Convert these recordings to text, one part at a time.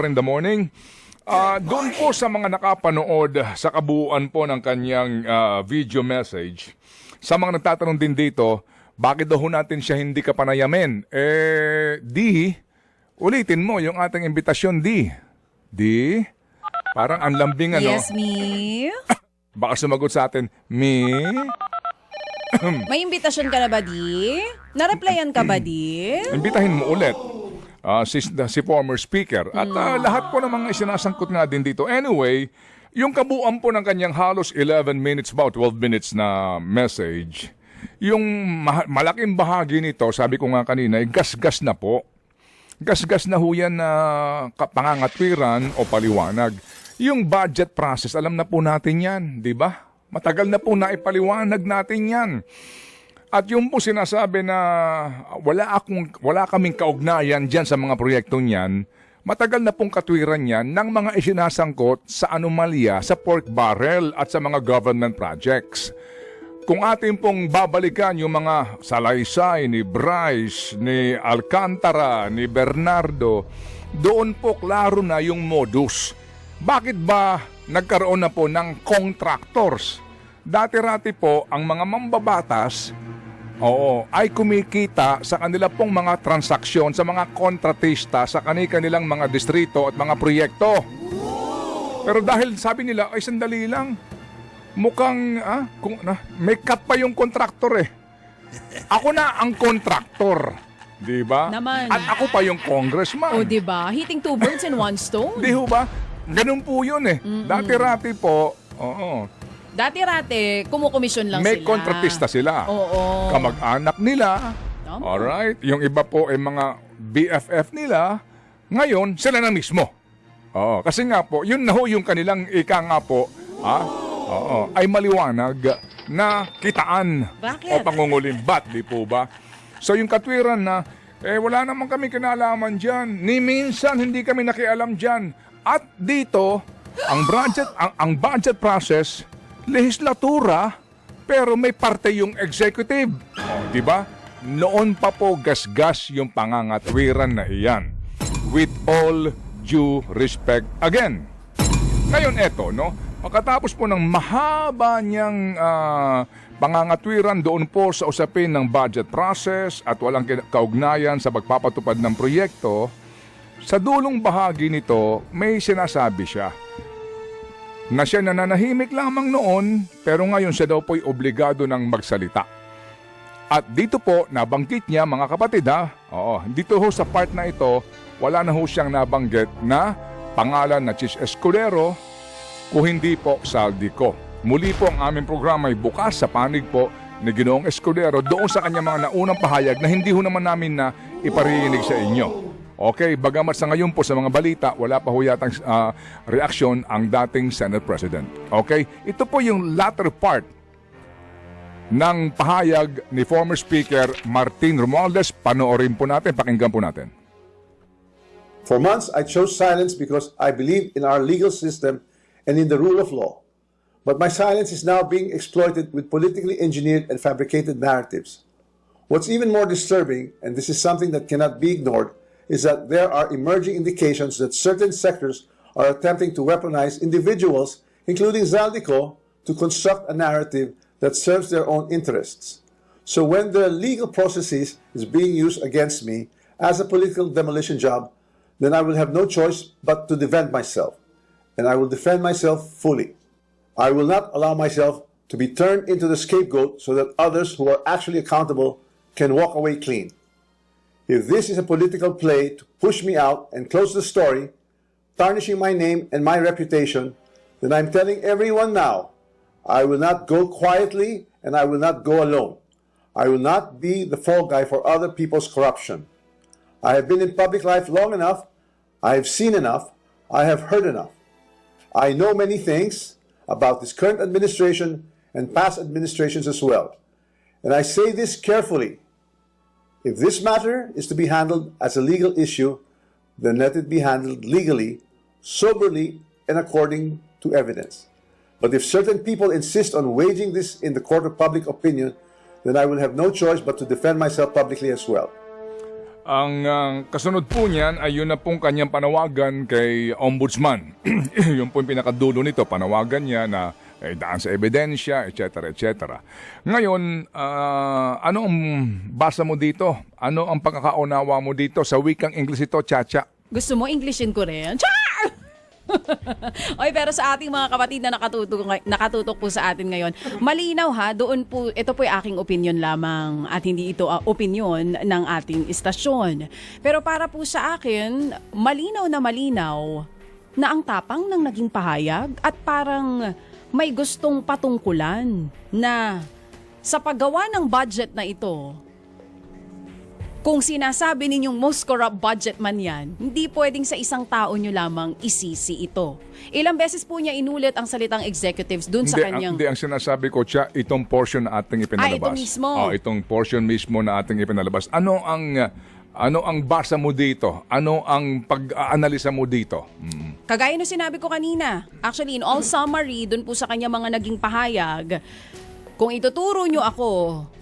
in the morning. Doon po sa mga nakapanood sa kabuuan po ng kanyang video message, sa mga nagtatanong din dito, bakit daw natin siya hindi ka panayamin? Di, ulitin mo yung ating imbitasyon, Di. Di, parang ang lambing ano. Yes, me. Baka sumagot sa atin, me. May imbitasyon ka na ba, Di? Na-replyan ka ba, Di? Imbitahin mo ulit. Si former speaker. At lahat po ng mga isinasangkot nga din dito. Anyway, yung kabuuan po ng kanyang halos 11 minutes, about 12 minutes na message, yung malaking bahagi nito, sabi ko nga kanina, gas-gas na po. Gas-gas na ho yan na pangangatwiran o paliwanag. Yung budget process, alam na po natin yan, di ba? Matagal na po naipaliwanag natin yan. At yung po sinasabi na wala kaming kaugnayan dyan sa mga proyektong yan, matagal na pong katwiran yan ng mga isinasangkot sa anomalya sa pork barrel at sa mga government projects. Kung atin pong babalikan yung mga salaysay ni Bryce, ni Alcantara, ni Bernardo, doon po klaro na yung modus. Bakit ba nagkaroon na po ng contractors? Dati-rati po ang mga mambabatas ay kumikita sa kanila pong mga transaksyon sa mga kontratista sa kanilang mga distrito at mga proyekto. Pero dahil sabi nila, ay sandali lang, mukhang may cut pa yung kontraktor eh. Ako na ang kontraktor. Di ba? Naman. At ako pa yung congressman. O, di ba? Hitting two birds in one stone. Di ho ba? Ganun po yun eh. Dati-rati po, Dati-rate, kumukomisyon lang may sila. kontratista sila. Oo. Kamag-anak nila. Tama. Alright? Yung iba po ay mga BFF nila. Ngayon, sila na mismo. Kasi nga po, yun na ho yung kanilang ika nga po, ay maliwanag na kitaan. Bakit? O pangungulimbat, di po ba? So yung katwiran na, wala naman kami kinalaman dyan. Ni minsan hindi kami nakialam dyan. At dito, ang budget process, lehislatura, pero may parte yung executive. Di ba? Noon pa po gas-gas yung pangangatwiran na iyan. With all due respect again. Ngayon eto, no? Pagkatapos po ng mahaba niyang pangangatwiran doon po sa usapin ng budget process at walang kaugnayan sa pagpapatupad ng proyekto, sa dulong bahagi nito, may sinasabi siya na siya nananahimik lamang noon, pero ngayon siya daw po'y obligado ng magsalita. At dito po, nabanggit niya mga kapatid dito ho sa part na ito, wala na ho siyang nabanggit na pangalan na Chis Escudero, kung hindi po Saldico. Muli po ang aming programa ay bukas sa panig po ni Ginoong Escudero doon sa kanyang mga naunang pahayag na hindi ho naman namin na iparinig sa inyo. Okay, bagamat sa ngayon po sa mga balita, wala pa ho yatang reaksyon ang dating Senate President. Okay, ito po yung latter part ng pahayag ni former Speaker Martin Romualdez. Panoorin po natin, pakinggan po natin. For months, I chose silence because I believe in our legal system and in the rule of law. But my silence is now being exploited with politically engineered and fabricated narratives. What's even more disturbing, and this is something that cannot be ignored, is that there are emerging indications that certain sectors are attempting to weaponize individuals, including Zaldico, to construct a narrative that serves their own interests. So when the legal processes is being used against me as a political demolition job, then I will have no choice but to defend myself. And I will defend myself fully. I will not allow myself to be turned into the scapegoat so that others who are actually accountable can walk away clean. If this is a political play to push me out and close the story, tarnishing my name and my reputation, then I'm telling everyone now, I will not go quietly and I will not go alone. I will not be the fall guy for other people's corruption. I have been in public life long enough. I have seen enough. I have heard enough. I know many things about this current administration and past administrations as well. And I say this carefully. If this matter is to be handled as a legal issue, then let it be handled legally, soberly, and according to evidence. But if certain people insist on waging this in the court of public opinion, then I will have no choice but to defend myself publicly as well. Kasunod po niyan ay yun na pong kanyang panawagan kay Ombudsman. Yun po yung pinakadulo nito, panawagan niya na daan sa ebidensya, etc. etc. Ngayon, ano ang basa mo dito? Ano ang pagkakaunawa mo dito? Sa wikang English ito, Chacha. Gusto mo Englishin ko rin? Char! Oy, pero sa ating mga kapatid na nakatutok po sa atin ngayon, malinaw ha, doon po, ito po yung aking opinion lamang at hindi ito opinion ng ating istasyon. Pero para po sa akin, malinaw na ang tapang ng naging pahayag at parang may gustong patungkulan na sa paggawa ng budget na ito, kung sinasabi ninyong most corrupt budget man yan, hindi pwedeng sa isang tao nyo lamang isisi ito. Ilang beses po niya inulit ang salitang executives dun sa kanyang... Hindi, ang sinasabi ko, Cha, itong portion na ating ipinalabas. ito mismo. Itong portion mismo na ating ipinalabas. Ano ang basa mo dito? Ano ang pag-aanalisa mo dito? Kagaya na sinabi ko kanina, actually in all summary, dun po sa kanya mga naging pahayag, kung ituturo nyo ako,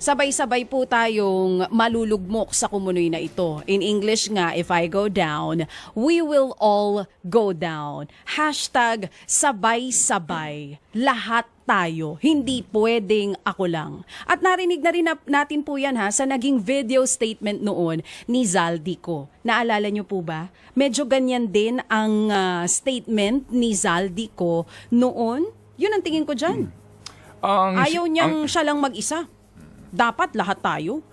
sabay-sabay po tayong malulugmok sa kumunoy na ito. In English nga, if I go down, we will all go down. Hashtag sabay-sabay. Lahat tayo. Hindi pwedeng ako lang. At narinig na rin natin po yan sa naging video statement noon ni Zaldico. Naalala nyo po ba? Medyo ganyan din ang statement ni Zaldico noon. Yun ang tingin ko dyan. Ayaw niyang siya lang mag-isa. Dapat lahat tayo.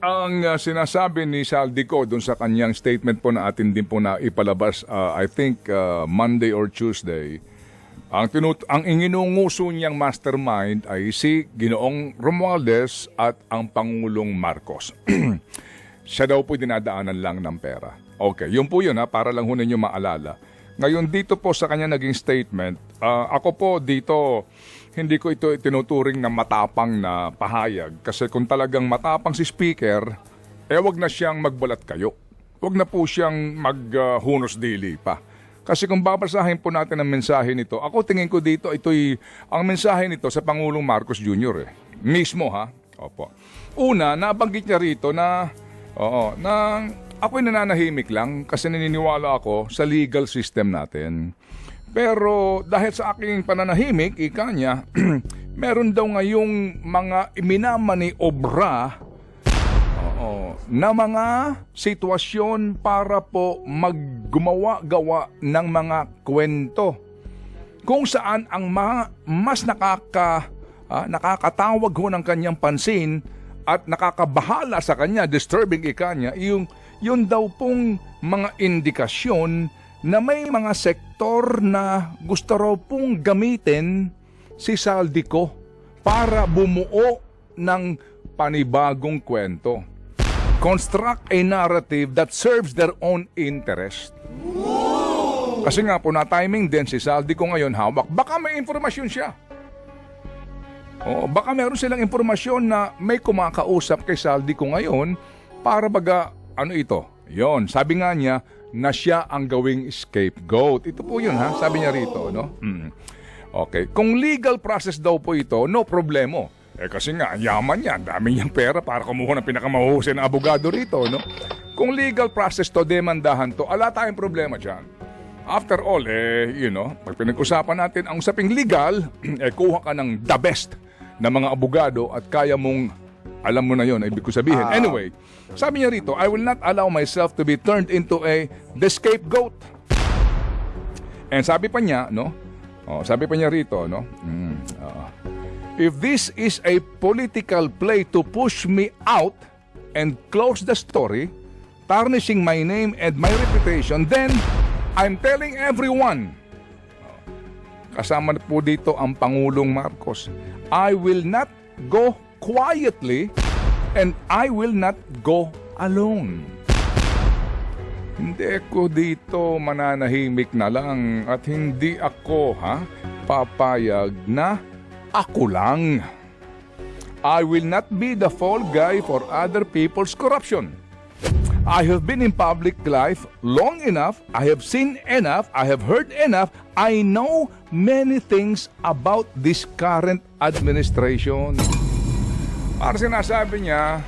Ang sinasabi ni Zaldico dun sa kanyang statement po na atin din po na ipalabas, I think Monday or Tuesday, ang inginunguso niyang mastermind ay si Ginoong Romualdez at ang Pangulong Marcos. Siya daw po dinadaanan lang ng pera. Okay, yun po yun para lang ho ninyo maalala. Ngayon dito po sa kanya naging statement, ako po dito, hindi ko ito tinuturing na matapang na pahayag. Kasi kung talagang matapang si speaker, wag na siyang magbalat kayo. Wag na po siyang maghunos dili pa. Kasi kung babasahin po natin ang mensahe nito, ako tingin ko dito, ang mensahe nito sa Pangulong Marcos Jr. Mismo Opo. Una, nabanggit niya rito na ako'y nananahimik lang kasi naniniwala ako sa legal system natin. Pero dahil sa aking pananahimik, ika niya, meron daw ngayong mga iminamaniobra na mga sitwasyon para po maggumawa-gawa ng mga kwento kung saan ang mas nakakatawag ho ng kanyang pansin at nakakabahala sa kanya, disturbing ika niya, yun daw pong mga indikasyon na may mga sektor na gusto raw pong gamitin si Zaldico para bumuo ng panibagong kwento. Construct a narrative that serves their own interest. Kasi nga po na-timing din si Zaldico ngayon hawak. Baka may informasyon siya. Baka meron silang informasyon na may kumakausap kay Zaldico ngayon para Yon, sabi nga niya, na siya ang gawing scapegoat. Ito po yun sabi niya rito, no? Okay, kung legal process daw po ito, no problemo. Kasi nga, yaman niya, dami niyang pera para kumuha ng pinakamahusay na abogado rito, no? Kung legal process to, demandahan to, ala tayong problema dyan. After all, pag pinag-usapan natin ang usaping legal, kuha ka ng the best na mga abogado at kaya mong, alam mo na yun, ibig ko sabihin. Anyway, sabi niya rito, I will not allow myself to be turned into the scapegoat. And sabi pa niya, no? Sabi pa niya rito, no? If this is a political play to push me out and close the story, tarnishing my name and my reputation, then I'm telling everyone, kasama na po dito ang Pangulong Marcos, I will not go quietly and I will not go alone. Hindi ko dito mananahimik na lang at hindi ako papayag na ako lang. I will not be the fall guy for other people's corruption. I have been in public life long enough. I have seen enough. I have heard enough. I know many things about this current administration. Para sinasabi niya,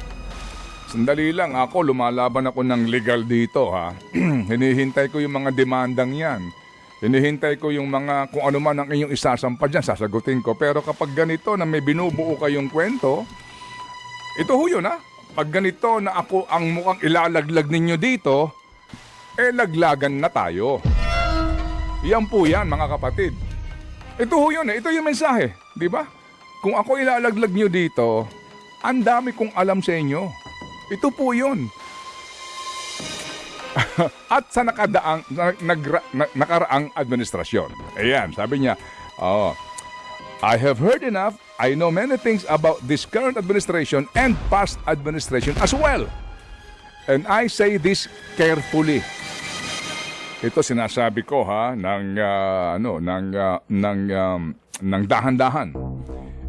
Sandali lang, ako lumalaban ako ng legal dito ha. Hinihintay ko yung mga demandang yan. Hinihintay ko yung mga kung ano man ang inyong isasampa dyan, sasagutin ko. Pero kapag ganito na may binubuo kayong kwento, ito ho yun ha. Pag ganito na ako ang mukhang ilalaglag ninyo dito, laglagan na tayo. Yan po yan mga kapatid. Ito ho yun ito yung mensahe, di ba? Kung ako ilalaglag nyo dito, ang dami kong alam sa inyo. Ito po yun. At sa nakaraang administrasyon. Ayan, sabi niya, I have heard enough. I know many things about this current administration and past administration as well. And I say this carefully. Ito sinasabi ko ha ng dahan-dahan.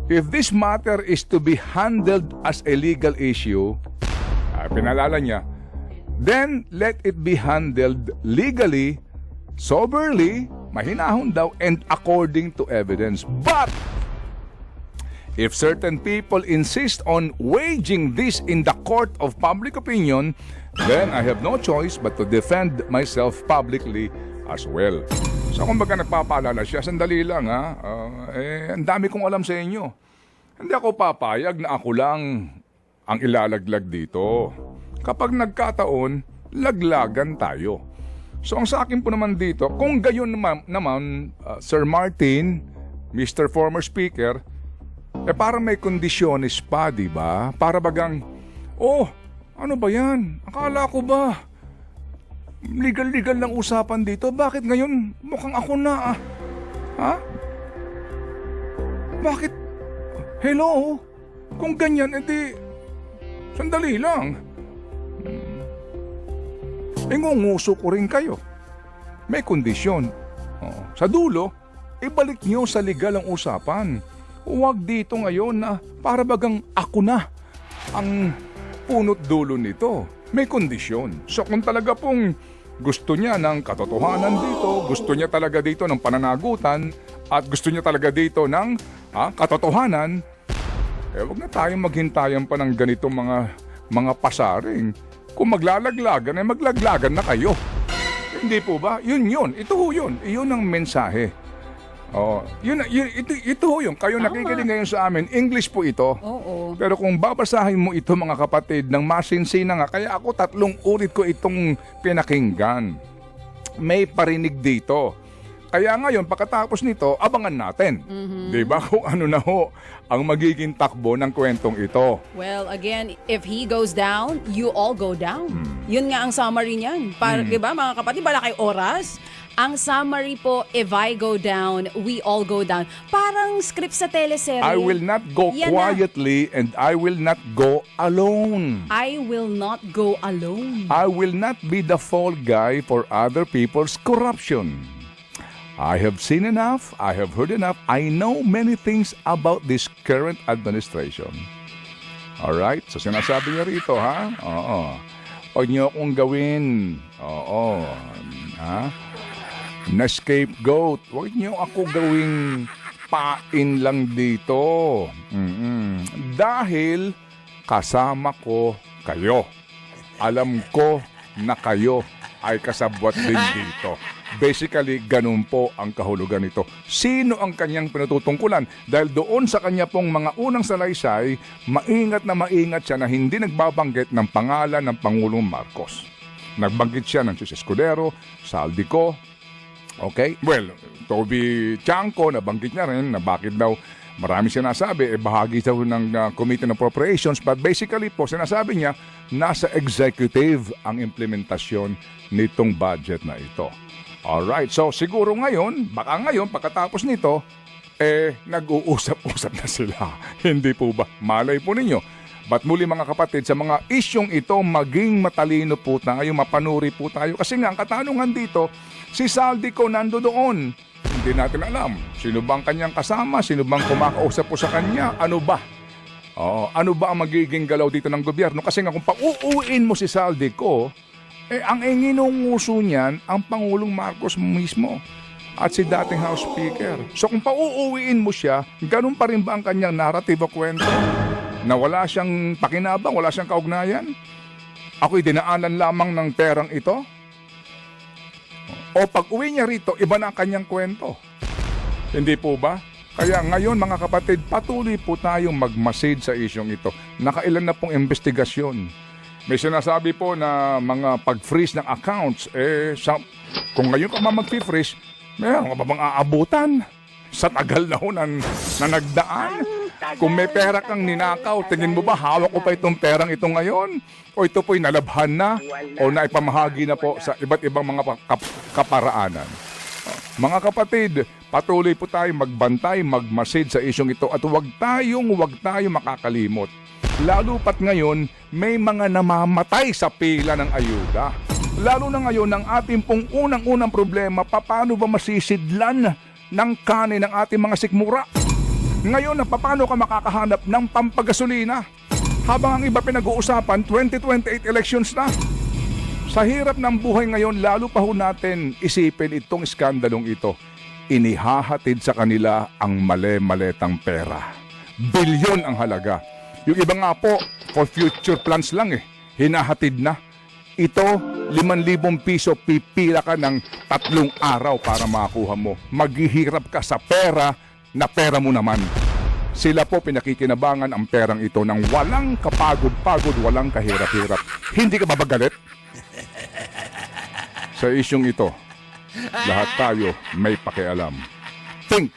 If this matter is to be handled as a legal issue, pinalala niya, then let it be handled legally, soberly, mahinahon daw, and according to evidence. But if certain people insist on waging this in the court of public opinion, then I have no choice but to defend myself publicly as well. So kung baga nagpapaalala siya, sandali lang ha, ang dami kong alam sa inyo. Hindi ako papayag na ako lang ang ilalaglag dito. Kapag nagkataon, laglagan tayo. So ang sa akin po naman dito, kung gayon naman Sir Martin, Mr. Former Speaker, parang may kondisyones pa, di ba? Para bagang, ano ba yan? Akala ko ba legal lang usapan dito? Bakit ngayon mukhang ako na Ha? Bakit? Hello? Kung ganyan, edi sandali lang. Ngunguso ko rin kayo. May kondisyon. Sa dulo, ibalik nyo sa legal ang usapan. Huwag dito ngayon na para bagang ako na ang punot dulo nito. May kondisyon. So kung talaga pong gusto niya ng katotohanan dito, gusto niya talaga dito ng pananagutan, at gusto niya talaga dito ng katotohanan, huwag na tayong maghintayan pa ng ganitong mga pasaring. Kung maglalaglagan, maglaglagan na kayo. Hindi po ba? Yun. Ito ho yun. Iyon ang mensahe. Ito ho yun. Kayo nakikinig ngayon sa amin. English po ito. Oo. Pero kung babasahin mo ito mga kapatid, ng masinsina nga, kaya ako 3 ulit ko itong pinakinggan. May parinig dito. Kaya ngayon, pagkatapos nito, abangan natin. Diba? Kung ano na ho ang magiging takbo ng kwentong ito. Well, again, if he goes down, you all go down. Yun nga ang summary niyan. Diba mga kapatid, bala kay oras? Ang summary po, if I go down, we all go down. Parang script sa teleserye. I will not go quietly and I will not go alone. I will not go alone. I will not be the fall guy for other people's corruption. I have seen enough, I have heard enough, I know many things about this current administration. Alright? So sinasabi niya rito, ha? Oo. Huwag niyo akong gawin. Oo. Ha? Na scapegoat. Huwag niyo ako gawing pain lang dito. Dahil kasama ko kayo. Alam ko na kayo ay kasabwat din dito. Basically, ganun po ang kahulugan nito. Sino ang kanyang pinatutungkulan? Dahil doon sa kanya pong mga unang salaysay, maingat siya na hindi nagbabanggit ng pangalan ng Pangulong Marcos. Nagbanggit siya ng Chis Escudero, Saldico, okay? Well, Toby Chanco, nabanggit niya rin na bakit daw marami sinasabi, bahagi daw ng Committee on Appropriations. But basically po, sinasabi niya, nasa executive ang implementasyon nitong budget na ito. Alright, so siguro ngayon, baka ngayon, pagkatapos nito, nag-uusap-usap na sila. Hindi po ba? Malay po ninyo. But muli mga kapatid, sa mga isyong ito, maging matalino po tayo, mapanuri po tayo. Kasi nga, ang katanungan dito, si Saldico nando doon. Hindi natin alam. Sino bang kanyang kasama? Sino bang kumakausap po sa kanya? Ano ba? Ano ba ang magiging galaw dito ng gobyerno? Kasi nga, kung pauuwiin mo si Saldico, ang inginunguso niyan, ang Pangulong Marcos mismo at si dating House Speaker. So kung pauuwiin mo siya, ganun pa rin ba ang kanyang narrative o kwento? na wala siyang pakinabang, wala siyang kaugnayan? Ako'y dinaanan lamang ng perang ito? O pag uwi niya rito, iba na ang kanyang kwento. Hindi po ba? Kaya ngayon mga kapatid, patuloy po tayong magmasid sa isyong ito. Nakailan na pong investigasyon. May sinasabi po na mga pag-freeze ng accounts, kung ngayon ka mag-freeze, meron ka pa bang aabutan? Sa tagal na ho na nagdaan. Kung may pera kang ninakaw, tingin mo ba hawak ko pa itong perang ito ngayon? O ito po'y nalabhan na? O naipamahagi na po sa iba't ibang mga kaparaanan? Mga kapatid, patuloy po tayong magbantay, magmasid sa isyong ito at huwag tayong makakalimot. Lalo pat ngayon, may mga namamatay sa pila ng ayuda. Lalo na ngayon, ang ating pong unang-unang problema, paano ba masisidlan ng kanin ng ating mga sikmura? Ngayon, paano ka makakahanap ng pampagasolina? Habang ang iba pinag-uusapan, 2028 elections na. Sa hirap ng buhay ngayon, lalo pa ho natin isipin itong skandalong ito. Inihahatid sa kanila ang male-maletang pera. Bilyon ang halaga. Yung iba nga po, for future plans lang hinahatid na. Ito, 5,000 piso, pipila ka ng 3 araw para makuha mo. Maghihirap ka sa pera na pera mo naman. Sila po pinakikinabangan ang perang ito ng walang kapagod-pagod, walang kahirap-hirap. Hindi ka babagalit? Sa isyong ito, lahat tayo may pakialam. Think